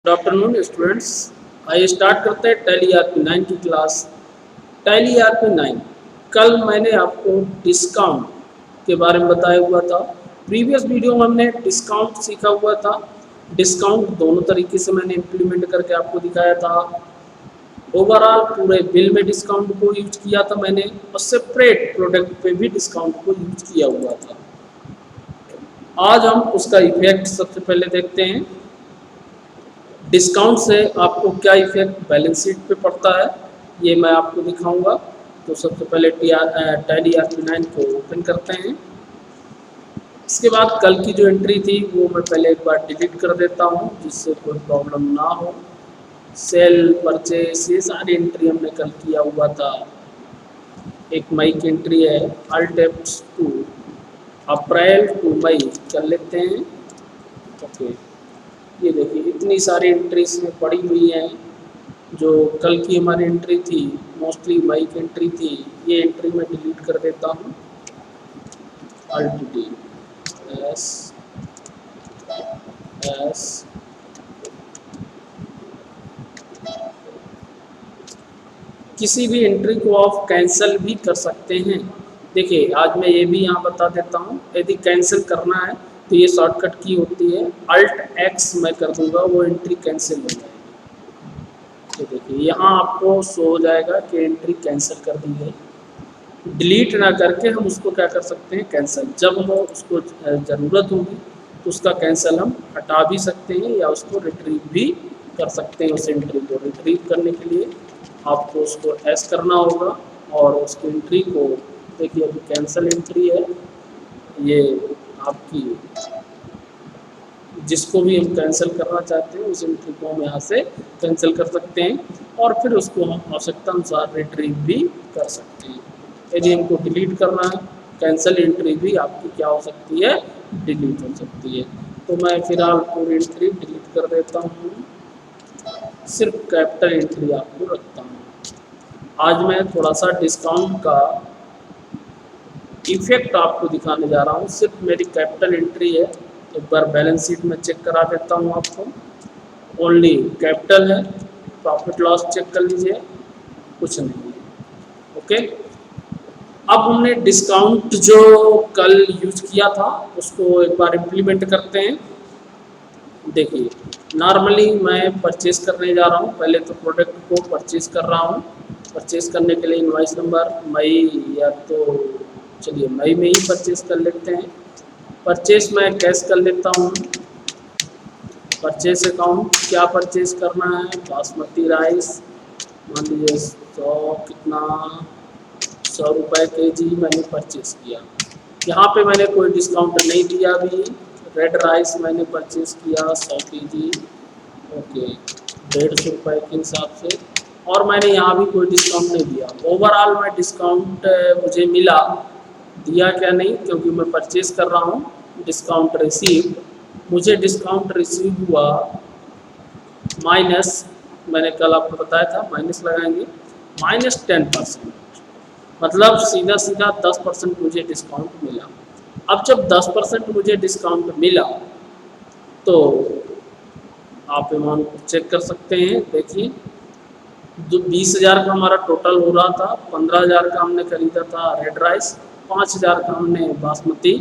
Good afternoon students. आइए start करते हैं टैली आरपी 9 की क्लास। टैली आरपी 9 कल मैंने आपको डिस्काउंट के बारे में बताया हुआ था। प्रीवियस वीडियो में हमने डिस्काउंट सीखा हुआ था। डिस्काउंट दोनों तरीके से मैंने इम्प्लीमेंट करके आपको दिखाया था। ओवरऑल पूरे बिल में डिस्काउंट को यूज किया था मैंने, और सेपरेट प्रोडक्ट पे भी डिस्काउंट को यूज किया हुआ था। आज हम उसका इफेक्ट सबसे पहले देखते हैं। डिस्काउंट से आपको क्या इफेक्ट बैलेंस शीट पे पड़ता है, ये मैं आपको दिखाऊंगा। तो सबसे पहले टैली आरपी 9 को ओपन करते हैं। इसके बाद कल की जो एंट्री थी वो मैं पहले एक बार डिलीट कर देता हूँ, जिससे कोई प्रॉब्लम ना हो। सेल, परचेस, ये सारी एंट्री हमने कल किया हुआ था। एक मई की एंट्री है, अल्ट F2 अप्रैल टू मई कर लेते हैं। ओके, ये देखिए इतनी सारी एंट्रीज में पड़ी हुई हैं। जो कल की हमारी एंट्री थी मोस्टली मई की एंट्री थी, ये एंट्री मैं डिलीट कर देता हूँ। अल्ट डी एस एस किसी भी एंट्री को आप कैंसिल भी कर सकते हैं। देखिए आज मैं ये भी यहाँ बता देता हूँ, यदि कैंसिल करना है तो ये शॉर्टकट की होती है, अल्ट X मैं कर दूंगा, वो एंट्री कैंसिल हो जाएगी। तो देखिए यहाँ आपको शो हो जाएगा कि एंट्री कैंसिल कर दी गई। डिलीट ना करके हम उसको क्या कर सकते हैं, कैंसिल। जब हमें उसको ज़रूरत होगी तो उसका कैंसिल हम हटा भी सकते हैं या उसको रिट्रीव भी कर सकते हैं। उस एंट्री को रिट्रीव करने के लिए आपको उसको एस करना होगा और उसकी एंट्री को देखिए, अभी कैंसिल एंट्री है ये आपकी। जिसको भी हम कैंसिल करना चाहते हैं उस एंट्री को हम यहाँ से कैंसिल कर सकते हैं, और फिर उसको हम आवश्यकता अनुसार रिट्रीव भी कर सकते हैं। यदि हमको डिलीट करना है, कैंसिल एंट्री भी आपकी क्या हो सकती है, डिलीट हो सकती है। तो मैं फिलहाल पूरी एंट्री डिलीट कर देता हूँ, सिर्फ कैपिटल एंट्री आपको रखता हूँ। आज मैं थोड़ा सा डिस्काउंट का इफेक्ट आपको दिखाने जा रहा हूँ। सिर्फ मेरी कैपिटल एंट्री है, एक बार बैलेंस शीट में चेक करा देता हूँ आपको। ओनली कैपिटल है, प्रॉफिट लॉस चेक कर लीजिए, कुछ नहीं है। ओके, अब हमने डिस्काउंट जो कल यूज किया था उसको एक बार इम्प्लीमेंट करते हैं। देखिए नॉर्मली मैं परचेस करने जा रहा हूँ, पहले तो प्रोडक्ट को परचेस कर रहा हूँ। परचेस करने के लिए इनवॉइस नंबर मई, या तो चलिए मई में ही परचेस कर लेते हैं। परचेस मैं कैश कर लेता हूँ। परचेस अकाउंट क्या परचेस करना है, बासमती राइस मान लीजिए 100 रुपये kg मैंने परचेस किया। यहाँ पे मैंने कोई डिस्काउंट नहीं दिया अभी। रेड राइस मैंने परचेस किया 100 kg, ओके 150 रुपये के हिसाब से, और मैंने यहाँ भी कोई डिस्काउंट नहीं दिया। ओवरऑल मैं डिस्काउंट मुझे मिला, दिया क्या नहीं क्योंकि मैं परचेस कर रहा हूँ। डिस्काउंट रिसीव, मुझे डिस्काउंट रिसीव हुआ माइनस, मैंने कल आपको बताया था माइनस लगाएंगे, -10%, मतलब सीधा सीधा 10% मुझे डिस्काउंट मिला। अब जब 10% मुझे डिस्काउंट मिला तो आप अमाउंट चेक कर सकते हैं। देखिए 20,000 का हमारा टोटल हो रहा था, 15,000 का हमने खरीदा था रेड राइस, 5,000 का हमने बासमती,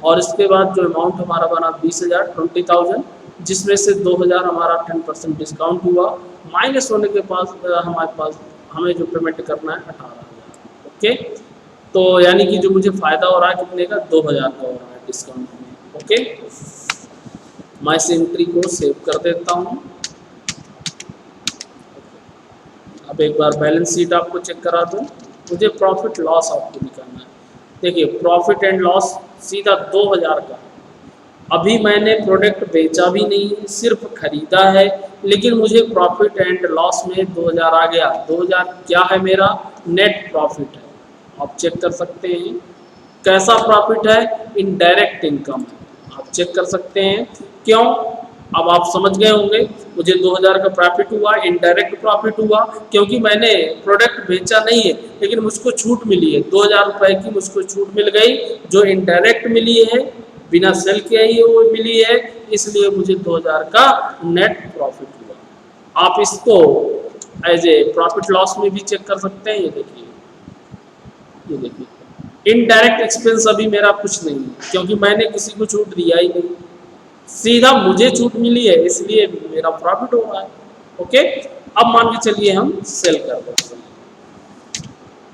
और इसके बाद जो अमाउंट हमारा बना 20,000, 20,000, जिसमें से 2,000 हमारा 10% डिस्काउंट हुआ। माइनस होने के पास हमारे पास हमें जो पेमेंट करना है 18,000। ओके, तो यानी कि जो मुझे फ़ायदा हो रहा है कितने का, 2,000 का हो रहा है डिस्काउंट में। ओके, मैं इस एंट्री को सेव कर देता हूँ। अब एक बार बैलेंस शीट आपको चेक करा दूँ, मुझे प्रॉफिट लॉस आपको दिखाना है। देखिए प्रॉफिट एंड लॉस सीधा 2,000 का। अभी मैंने प्रोडक्ट बेचा भी नहीं है, सिर्फ खरीदा है, लेकिन मुझे प्रॉफिट एंड लॉस में 2,000 आ गया। 2,000 क्या है, मेरा नेट प्रॉफिट है। आप चेक कर सकते हैं कैसा प्रॉफिट है, इनडायरेक्ट इनकम है, आप चेक कर सकते हैं। क्यों, अब आप समझ गए होंगे। मुझे 2,000 का प्रॉफिट हुआ, इनडायरेक्ट प्रॉफिट हुआ, क्योंकि मैंने प्रोडक्ट बेचा नहीं है, लेकिन मुझको छूट मिली है। 2,000 रुपये की मुझको छूट मिल गई, जो इनडायरेक्ट मिली है, बिना सेल के ही वो मिली है, इसलिए मुझे 2,000 का नेट प्रॉफिट हुआ। आप इसको एज ए प्रॉफिट लॉस में भी चेक कर सकते हैं। ये देखिए, ये देखिए इनडायरेक्ट एक्सपेंस अभी मेरा कुछ नहीं है क्योंकि मैंने किसी को छूट दिया ही नहीं, सीधा मुझे छूट मिली है इसलिए मेरा प्रॉफिट हो रहा है। ओके, अब मान के चलिए हम सेल कर देते हैं,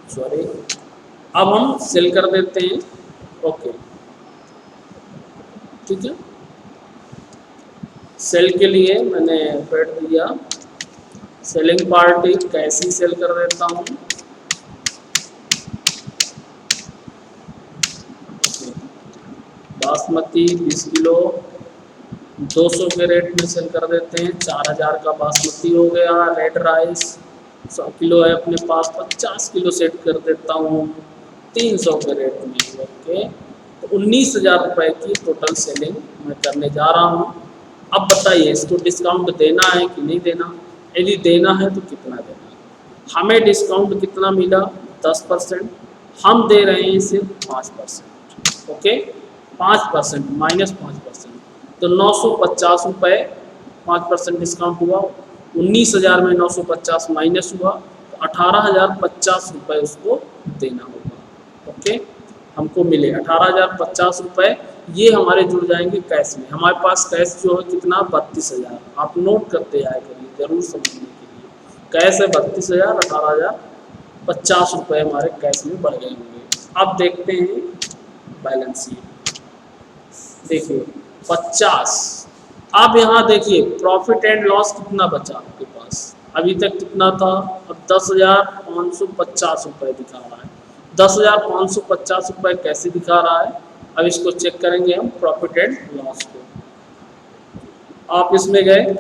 सॉरी, अब हम सेल कर देते हैं। ओके, ठीक है, सेल के लिए मैंने पेड दिया, सेलिंग पार्टी कैसी सेल कर देता हूँ। बासमती 20 किलो 200 के रेट में सेल कर देते हैं। 4000 का बासमती हो गया। रेड राइस 100 किलो है अपने पास, 50 किलो सेट कर देता हूँ 300 के रेट में। ओके, तो 19,000 रुपये की टोटल सेलिंग मैं करने जा रहा हूँ। अब बताइए इसको डिस्काउंट देना है कि नहीं देना, यदि देना है तो कितना देना है। हमें डिस्काउंट कितना मिला, 10%, हम दे रहे हैं सिर्फ 5%। ओके, 5% माइनस 5%, तो 950 रुपये 5% डिस्काउंट हुआ। 19,000 में 950 माइनस हुआ तो 18,050 रुपये उसको देना होगा। ओके, हमको मिले 18,050 रुपये, ये हमारे जुड़ जाएंगे कैश में। हमारे पास कैश जो है कितना, 32,000। आप नोट करते आया करिए जरूर समझने के लिए। कैश है 32,000, 18,050 रुपये हमारे कैश में बढ़ गए होंगे। अब देखते हैं बैलेंस शीट, देखिए 50। अब यहाँ देखिए प्रॉफिट एंड लॉस कितना बचा आपके पास, अभी तक कितना था, अब 10,550 रुपये दिखा रहा है। 10,550 रुपये कैसे दिखा रहा है, अब इसको चेक करेंगे हम प्रॉफिट एंड लॉस को। आप इसमें गए,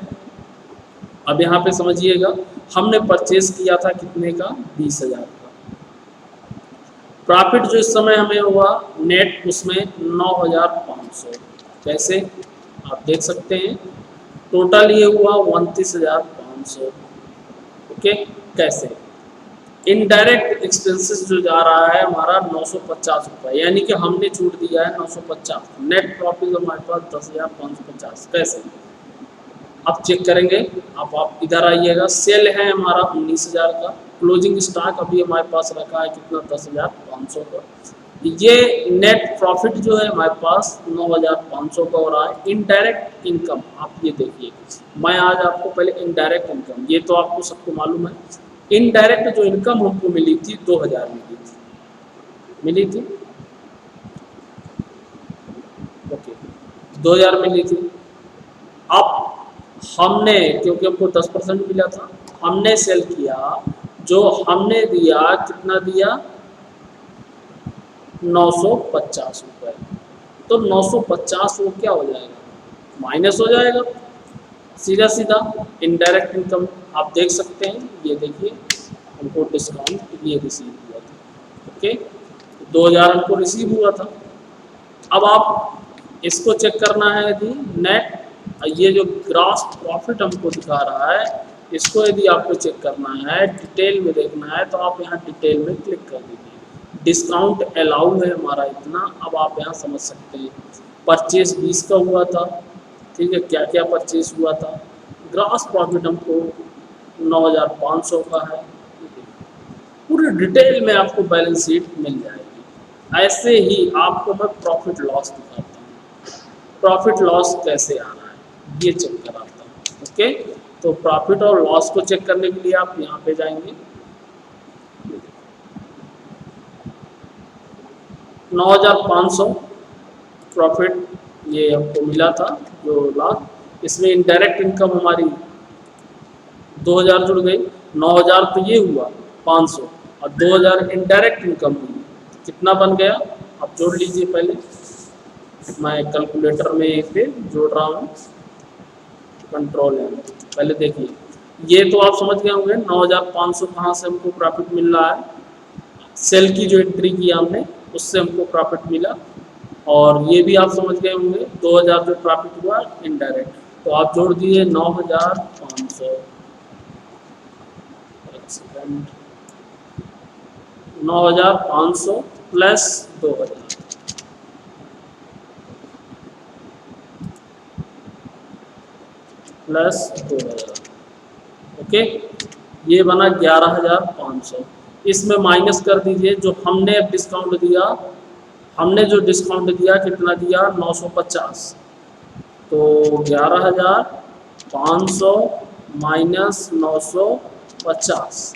अब यहाँ पे समझिएगा हमने परचेज किया था कितने का, 20,000 का। प्रॉफिट जो इस समय हमें हुआ नेट उसमें 9,500, कैसे आप देख सकते हैं, टोटल ये हुआ 29,500। ओके, कैसे, इनडायरेक्ट एक्सपेंसेस जो जा रहा है हमारा 950 रुपये, यानी कि हमने छूट दिया है 950। नेट प्रॉफिट हमारे पास 10,550, कैसे आप चेक करेंगे। आप इधर आइएगा, सेल है हमारा 19,000 का, क्लोजिंग स्टॉक अभी हमारे पास रखा है कितना, 10,500 का। ये नेट प्रॉफिट जो है हमारे पास 9,500 का हो रहा है। इनडायरेक्ट इनकम आप ये देखिए, मैं आज आपको पहले इनडायरेक्ट इनकम, ये तो आपको सबको मालूम है। इनडायरेक्ट जो इनकम हमको मिली थी 2,000 मिली थी। ओके, 2,000 मिली थी। अब हमने, क्योंकि हमको 10% मिला था, हमने सेल किया, जो हमने दिया कितना दिया, 950 रुपये। तो 950 वो क्या हो जाएगा, माइनस हो जाएगा सीधा सीधा। इनडायरेक्ट इनकम आप देख सकते हैं, ये देखिए हमको डिस्काउंट ये रिसीव हुआ था। ओके, 2,000 हमको रिसीव हुआ था। अब आप इसको चेक करना है यदि नेट, ये जो ग्रॉस प्रॉफिट हमको दिखा रहा है, इसको यदि आपको चेक करना है, डिटेल में देखना है, तो आप यहाँ डिटेल में क्लिक कर दीजिए। डिस्काउंट अलाउ है हमारा इतना, अब आप यहाँ समझ सकते हैं। परचेज 20 का हुआ था, ठीक है, क्या क्या परचेज हुआ था। ग्रॉस प्रॉफिट हमको 9,500 का है। पूरी डिटेल में आपको बैलेंस शीट मिल जाएगी। ऐसे ही आपको मैं प्रॉफिट लॉस दिखाता हूँ, प्रॉफिट लॉस कैसे आ रहा है ये चेक कराता हूँ। ओके, तो प्रॉफिट और लॉस को चेक करने के लिए आप यहाँ पे जाएंगे, 9,500 प्रॉफिट ये हमको मिला था जो लाख। इसमें इनडायरेक्ट इनकम हमारी 2,000 जुड़ गई, 9,000 तो ये हुआ 500 और 2,000 इनडायरेक्ट इनकम हुई, कितना बन गया आप जोड़ लीजिए। पहले मैं कैलकुलेटर में पे जोड़ रहा हूँ, कंट्रोल है। पहले देखिए, ये तो आप समझ गए होंगे 9,500 कहाँ से हमको प्रॉफिट मिल रहा है, सेल की जो एंट्री किया हमने उससे हमको प्रॉफिट मिला। और ये भी आप समझ गए होंगे 2,000 जो प्रॉफिट हुआ इनडायरेक्ट, तो आप जोड़ दिए 9,500, 9,500 प्लस 2,000, प्लस 2,000, ओके, ये बना 11,500। इसमें माइनस कर दीजिए जो हमने अब डिस्काउंट दिया, हमने जो डिस्काउंट दिया कितना दिया 950, तो 11,500 माइनस 950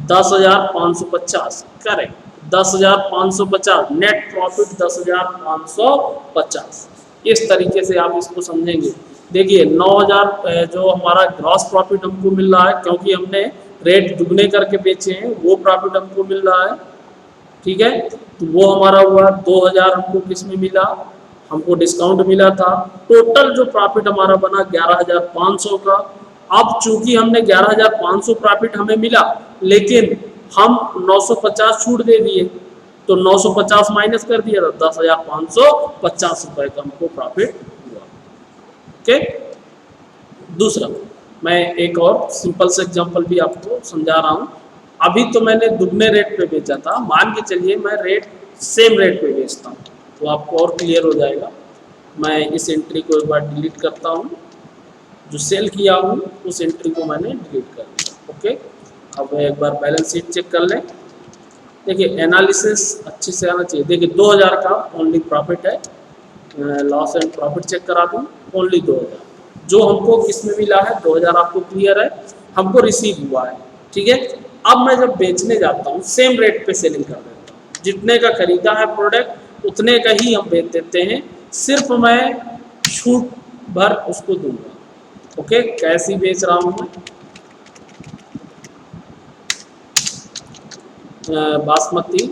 10,550, करेक्ट 10,550, नेट प्रॉफिट 10,550। इस तरीके से आप इसको समझेंगे। देखिए 9,000 जो हमारा ग्रॉस प्रॉफिट हमको मिल रहा है, क्योंकि हमने रेट दुगने करके बेचे हैं, वो प्रॉफिट हमको मिल रहा है, ठीक है। तो वो हमारा हुआ 2,000 हमको किस में मिला, हमको डिस्काउंट मिला था। टोटल जो प्रॉफिट हमारा बना 11,500 का। अब चूंकि हमने 11,500 प्रॉफिट हमें मिला, लेकिन हम 950 छूट दे दिए, तो 950 माइनस कर दिया तो 10,550 रुपए का हमको प्रॉफिट हुआ। ओके, दूसरा मैं एक और सिंपल से एग्जांपल भी आपको समझा रहा हूँ। अभी तो मैंने दुगने रेट पे बेचा था, मान के चलिए मैं रेट सेम रेट पे बेचता हूँ, तो आपको और क्लियर हो जाएगा। मैं इस एंट्री को एक बार डिलीट करता हूँ, जो सेल किया हूँ उस एंट्री को मैंने डिलीट कर दिया। ओके, अब एक बार बैलेंस शीट चेक कर लें। देखिए एनालिसिस अच्छे से आना चाहिए। देखिए 2,000 का ओनली प्रॉफिट है, लॉस एंड प्रॉफिट चेक करा दूँ, ओनली 2,000 जो हमको किस में मिला है, 2,000 आपको क्लियर है, हमको रिसीव हुआ है, ठीक है। अब मैं जब बेचने जाता हूँ सेम रेट पे सेलिंग कर देता हूँ, जितने का खरीदा है प्रोडक्ट उतने का ही हम बेच देते हैं, सिर्फ मैं छूट भर उसको दूंगा। ओके, कैसी बेच रहा हूँ मैं, बासमती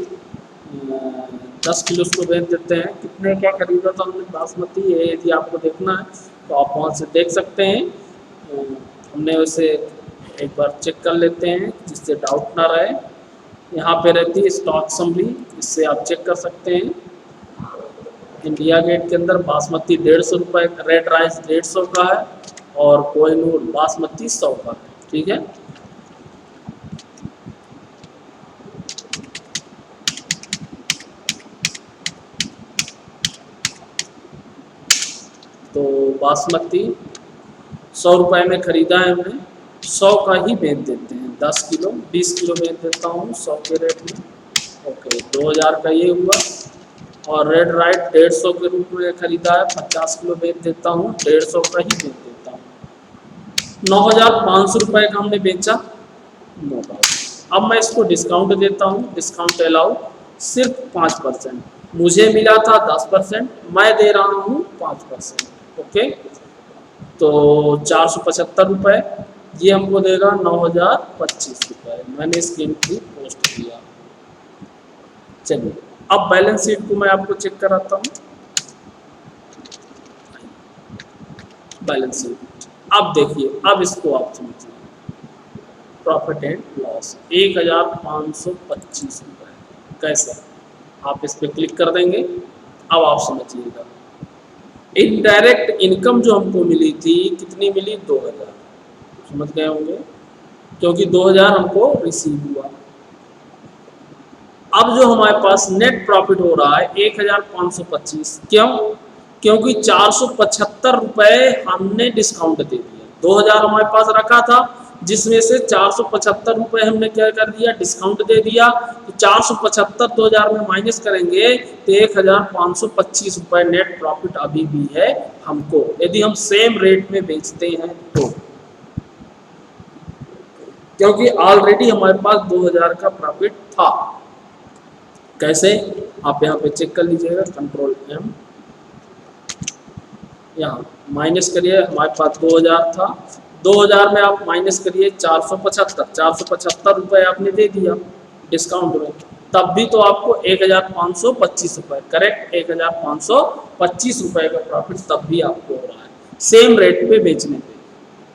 10 किलो उसको बेच देते हैं। कितने का खरीदा था हमने बासमती, ये यदि आपको देखना है तो आप वहाँ से देख सकते हैं। हमने उसे एक बार चेक कर लेते हैं जिससे डाउट ना रहे। यहाँ पे रहती है स्टॉक समरी, इससे आप चेक कर सकते हैं। इंडिया गेट के अंदर बासमती 150 रुपये, रेड राइस 150 का है, और कोहिनूर बासमती 100 का है, ठीक है। तो बासमती 100 रुपये में ख़रीदा है हमने, 100 का ही बेच देते हैं। 10 किलो 20 किलो बेच देता हूँ 100 के रेट में। ओके, 2,000 का ये हुआ। और रेड राइट 150 के रूप में ख़रीदा है, 50 किलो बेच देता हूँ, 150 का ही बेच देता हूँ। 9,500 रुपये का हमने बेचा, नो डाउट। अब मैं इसको डिस्काउंट देता हूँ, डिस्काउंट अलाउ सिर्फ 5%, मुझे मिला था 10%, मैं दे रहा हूँ 5%। ओके, तो 475 रुपये, ये हमको देगा 9,025 रुपये। मैंने इसकी एंट्री पोस्ट किया। चलिए अब बैलेंस शीट को मैं आपको चेक कराता हूँ। बैलेंस शीट अब देखिए, अब इसको आप समझिए। प्रॉफिट एंड लॉस 1,525 रुपये, कैसे, आप इस पर क्लिक कर देंगे। अब आप समझिएगा, इनडायरेक्ट इनकम जो हमको मिली थी कितनी मिली, 2,000, समझ गए होंगे, क्योंकि 2,000 हमको रिसीव हुआ। अब जो हमारे पास नेट प्रॉफिट हो रहा है 1,525, क्यों, क्योंकि 475 रुपये हमने डिस्काउंट दे दिया। 2,000 हमारे पास रखा था, जिसमें से 475 रुपये हमने क्या कर दिया, डिस्काउंट दे दिया। तो 475 2,000 में माइनस करेंगे तो 1,525 रुपये नेट प्रॉफिट अभी भी है हमको, यदि हम सेम रेट में बेचते हैं तो, क्योंकि ऑलरेडी हमारे पास 2,000 का प्रॉफिट था। कैसे, आप यहाँ पे चेक कर लीजिएगा, कंट्रोल M, यहाँ माइनस करिए, हमारे पास 2,000 था, 2,000 में आप माइनस करिए 475 रुपये आपने दे दिया डिस्काउंट में, तब भी तो आपको 1,525 रुपये, करेक्ट 1,525 रुपये का प्रॉफिट तब भी आपको हो रहा है सेम रेट पे बेचने पे।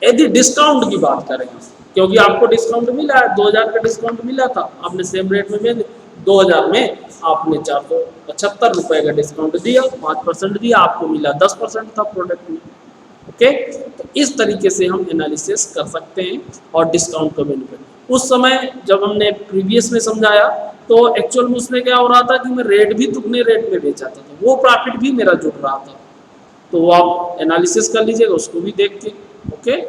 यदि डिस्काउंट की बात करें, क्योंकि आपको डिस्काउंट मिला है, 2,000 का डिस्काउंट मिला था, आपने सेम रेट में बेच, 2,000 में आपने 475 रुपये का डिस्काउंट दिया, 5% दिया, आपको मिला 10% था प्रोडक्ट में। ओके, तो इस तरीके से हम एनालिसिस कर सकते हैं और डिस्काउंट का बेनिफिट। उस समय जब हमने प्रीवियस में समझाया तो एक्चुअल में उसमें क्या हो रहा था कि मैं रेट भी दुगने रेट में बेचा था, तो वो प्रॉफिट भी मेरा जुड़ रहा था। तो वो आप एनालिसिस कर लीजिएगा उसको भी देख के। ओके,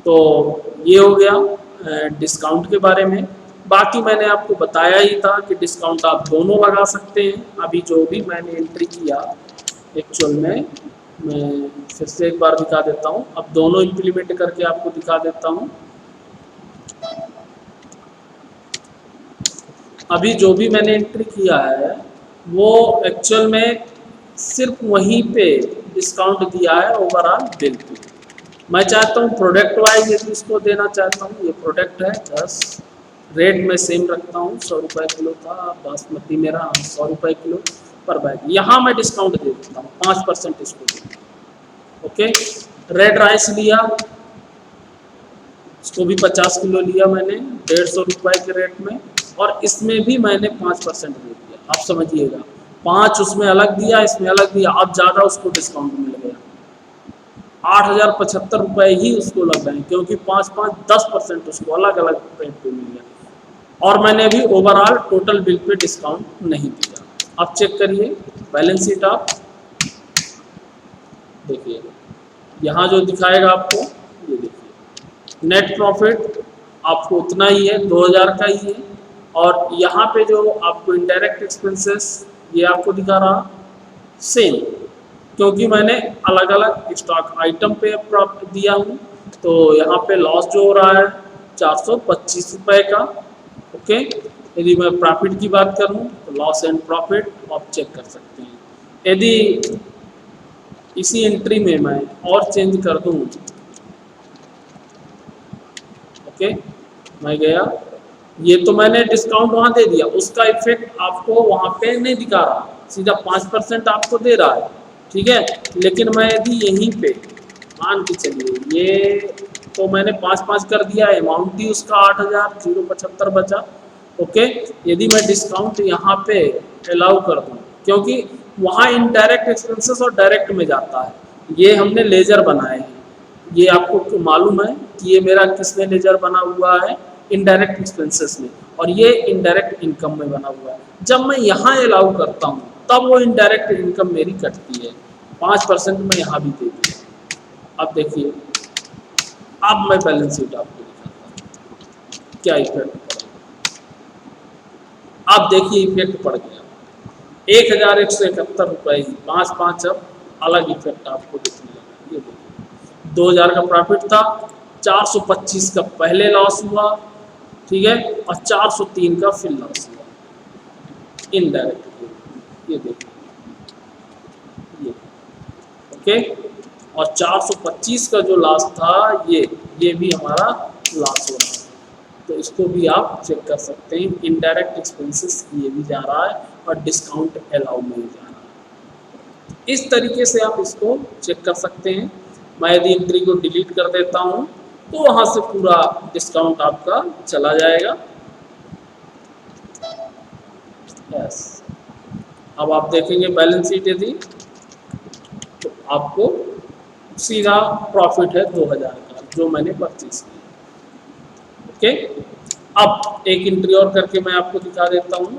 तो ये हो गया डिस्काउंट के बारे में। बाकी मैंने आपको बताया ही था कि डिस्काउंट आप दोनों लगा सकते हैं। अभी जो भी मैंने एंट्री किया एक्चुअल में, मैं फिर से एक बार दिखा देता हूँ। अब दोनों इम्प्लीमेंट करके आपको दिखा देता हूँ। अभी जो भी मैंने एंट्री किया है वो एक्चुअल में सिर्फ वहीं पे डिस्काउंट दिया है ओवरऑल बिल पे। मैं चाहता हूँ प्रोडक्ट वाइज यदि इसको देना चाहता हूँ, ये प्रोडक्ट है 10, रेट में सेम रखता हूँ, 100 रुपये किलो था बासमती मेरा, 100 रुपये किलो पर बैग। यहाँ मैं डिस्काउंट दे देता हूँ 5% इसको दे। ओके, रेड राइस लिया, इसको भी 50 किलो लिया मैंने 150 रुपये के रेट में, और इसमें भी मैंने 5% दे दिया। आप समझिएगा, 5 उसमें अलग दिया, इसमें अलग दिया, अब ज़्यादा उसको डिस्काउंट मिल गया, 8,075 रुपये ही उसको लग रहे हैं, क्योंकि 5-5-10% उसको अलग अलग रेट पे मिल गया। और मैंने अभी overall total bill pay discount नहीं दिया। अब चेक करिए बैलेंस शीट, आप देखिए यहाँ जो दिखाएगा आपको, ये देखिए नेट प्रॉफिट आपको उतना ही है, 2000 का ही है। और यहाँ पे जो आपको इनडायरेक्ट एक्सपेंसेस ये आपको दिखा रहा सेम, क्योंकि मैंने अलग अलग स्टॉक आइटम पे प्रॉफिट दिया हूँ। तो यहाँ पे लॉस जो हो रहा है 425 रुपये का। ओके, यदि मैं प्रॉफिट की बात करूँ तो लॉस एंड प्रॉफिट आप चेक कर सकते हैं। यदि इसी एंट्री में मैं और चेंज कर दूँ, ओके, मैं गया, ये तो मैंने डिस्काउंट वहाँ दे दिया, उसका इफेक्ट आपको वहाँ पे नहीं दिखा रहा, सीधा 5% आपको दे रहा है, ठीक है। लेकिन मैं यदि यहीं पे मान के चलिए, ये तो मैंने 5-5 कर दिया, अमाउंट ही उसका 8,075 बचा। ओके, यदि मैं डिस्काउंट यहाँ पे अलाउ कर दूँ, क्योंकि वहाँ इनडायरेक्ट एक्सपेंसेस और डायरेक्ट में जाता है, ये हमने लेजर बनाए हैं, ये आपको मालूम है कि ये मेरा किस में लेजर बना हुआ है, इनडायरेक्ट एक्सपेंसेस में, और ये इनडायरेक्ट इनकम में बना हुआ है। जब मैं यहाँ अलाउ करता हूँ तब वो इनडायरेक्ट इनकम मेरी कटती है, 5% मैं यहाँ भी दे दिया। अब देखिए, अब मैं बैलेंस शीट आपको दिखाता हूँ क्या इफेक्ट पड़ा। अब देखिए इफेक्ट पड़ गया 1,171 रुपये ही, 5-5 अब अलग इफेक्ट आपको दिखने लगा। ये देखिए 2000 का प्रॉफिट था, 425 का पहले लॉस हुआ, ठीक है, और 403 का फिर लॉस हुआ इनडायरेक्ट। ये देखिए, ये ओके, और 425 का जो लॉस था ये भी हमारा लॉस हो रहा है। तो इसको भी आप चेक कर सकते हैं, इनडायरेक्ट एक्सपेंसेस ये भी जा रहा है और डिस्काउंट अलाउ में जा रहा है। इस तरीके से आप इसको चेक कर सकते हैं। मैं यदि एंट्री को डिलीट कर देता हूँ तो वहाँ से पूरा डिस्काउंट आपका चला जाएगा। यस, अब आप देखेंगे बैलेंस शीट यदि, तो आपको सीधा प्रॉफिट है 2000 का जो मैंने परचेज किया। ओके, अब एक एंट्री और करके मैं आपको दिखा देता हूँ।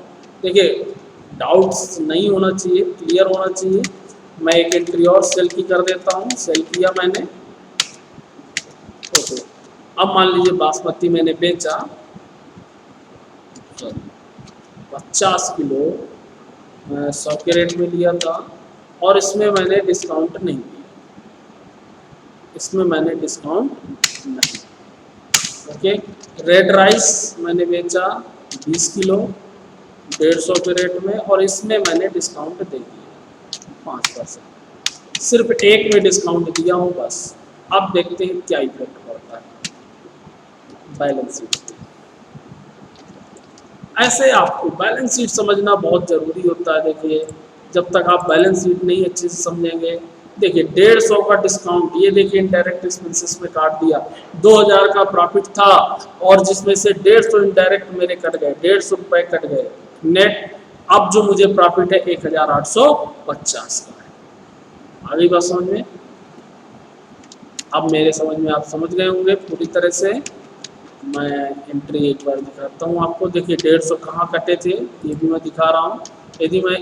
देखिए, डाउट्स नहीं होना चाहिए, क्लियर होना चाहिए। मैं एक एंट्री और सेल की कर देता हूँ, सेल किया मैंने। ओके, अब मान लीजिए बासमती मैंने बेचा 50 किलो, 100 के रेट में लिया था, और इसमें मैंने डिस्काउंट नहीं दिया, इसमें मैंने डिस्काउंट नहीं। ओके, रेड राइस मैंने बेचा 20 किलो 150 के रेट में, और इसमें मैंने डिस्काउंट दे दिया 5%, सिर्फ एक में डिस्काउंट दिया हूँ बस। अब देखते हैं क्या इफेक्ट पड़ता है बैलेंस शीट पे। ऐसे आपको बैलेंस शीट समझना बहुत ज़रूरी होता है। देखिए, जब तक आप बैलेंस शीट नहीं अच्छे से समझेंगे, देखिए 150 का डिस्काउंट, ये देखिए इनडायरेक्ट एक्सपेंसेस में काट दिया, 2000 का प्रॉफिट था, और जिसमें से 150 इनडायरेक्ट मेरे कट गए, 150 रुपये कट गए नेट। अब जो मुझे प्रॉफिट है 1850 का है। आगे बात समझ में, अब मेरे समझ में आप समझ गए होंगे पूरी तरह से। मैं एंट्री एक बार दिखाता हूँ आपको। देखिए 150 कहाँ कटे थे ये भी मैं दिखा रहा हूँ। यदि मैं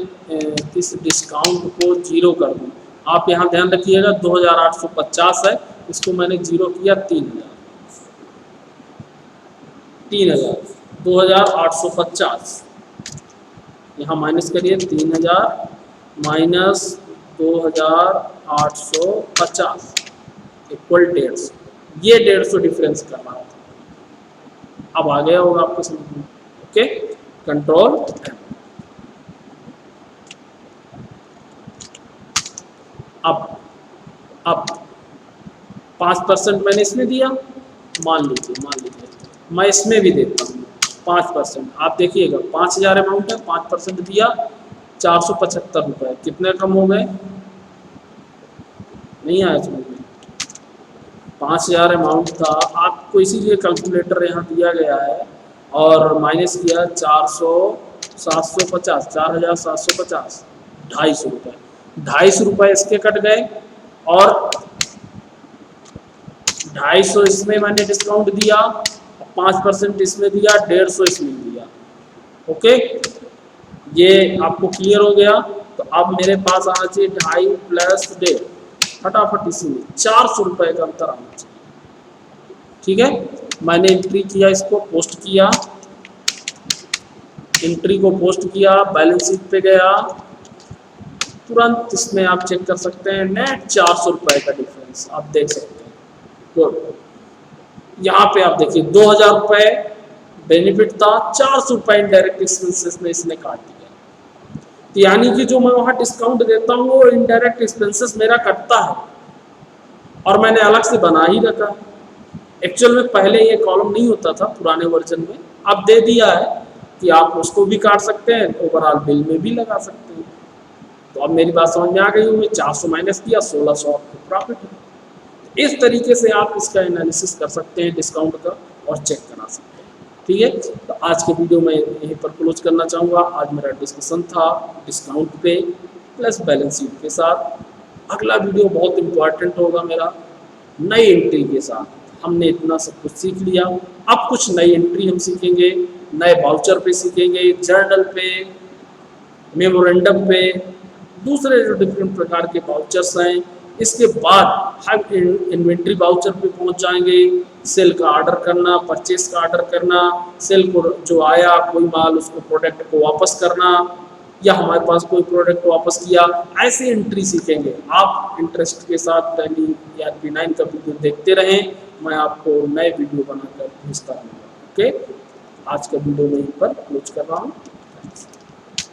इस डिस्काउंट को 0 कर दूँ, आप यहाँ ध्यान रखिएगा 2850 है, इसको मैंने 0 किया 3000, 3000, 2850, यहाँ माइनस करिए 3000 माइनस 2850 इक्वल 150। ये 150 डिफरेंस कर रहा था। अब आ गया होगा आपको समझ में। Okay, control M। अब 5% मैंने इसमें दिया, मान लीजिए मैं इसमें भी देता हूँ 5%। आप देखिएगा 5000 अमाउंट है, 5% दिया 475 रुपये, कितने कम हो गए? नहीं आया समझ में। 5000 अमाउंट था, आपको इसीलिए कैलकुलेटर यहाँ दिया गया है, और माइनस किया 4750, 4750, 250 रुपये, 250 रुपये इसके कट गए, और 250 इसमें मैंने डिस्काउंट दिया, 5% इसमें दिया, 150 इसमें दिया। ओके, ये आपको क्लियर हो गया। तो अब मेरे पास आना चाहिए 2.5 प्लस 1.5, फटाफट इसी में 400 रुपये का अंतर आना चाहिए। ठीक है, मैंने एंट्री किया, इसको पोस्ट किया, एंट्री को पोस्ट किया, बैलेंस शीट पे गया, तुरंत इसमें आप चेक कर सकते हैं नेट 400 रुपये का डिफरेंस आप देख सकते हैं। गुड, यहाँ पे आप देखिए 2000 रुपये बेनिफिट था, 400 रुपये इनडायरेक्ट एक्सपेंसेस में इसने काट दिया। तो यानी कि जो मैं वहाँ डिस्काउंट देता हूँ वो इनडायरेक्ट एक्सपेंसेस मेरा कटता है, और मैंने अलग से बना ही रखा है। एक्चुअल में पहले ये कॉलम नहीं होता था पुराने वर्जन में, अब दे दिया है कि आप उसको भी काट सकते हैं, ओवरऑल बिल में भी लगा सकते हैं। तो अब मेरी बात समझ में आ गई होगी, 400 माइनस किया, 1600 आपको प्रॉफिट है। इस तरीके से आप इसका एनालिसिस कर सकते हैं डिस्काउंट का, और चेक करा सकते हैं। ठीक है, तो आज के वीडियो में यहीं पर क्लोज करना चाहूँगा। आज मेरा डिस्कशन था डिस्काउंट पे प्लस बैलेंस शीट के साथ। अगला वीडियो बहुत इम्पोर्टेंट होगा मेरा, नई एंट्री के साथ। हमने इतना सब कुछ सीख लिया, अब कुछ नई एंट्री हम सीखेंगे, नए वाउचर पे सीखेंगे, जर्नल पे, मेमोरेंडम पे, दूसरे जो डिफरेंट प्रकार के वाउचर्स हैं। इसके बाद हम इन्वेंट्री वाउचर पे पहुंच जाएंगे, सेल का ऑर्डर करना, परचेस का ऑर्डर करना, सेल को जो आया कोई माल उसको प्रोडक्ट को वापस करना, या हमारे पास कोई प्रोडक्ट वापस किया, ऐसे एंट्री सीखेंगे। आप इंटरेस्ट के साथ टैली या ERP9 का वीडियो देखते रहें, मैं आपको नए वीडियो बनाकर भेजता रहूँगा। ओके, आज का वीडियो मैं यहीं पर क्लोज कर रहा हूँ।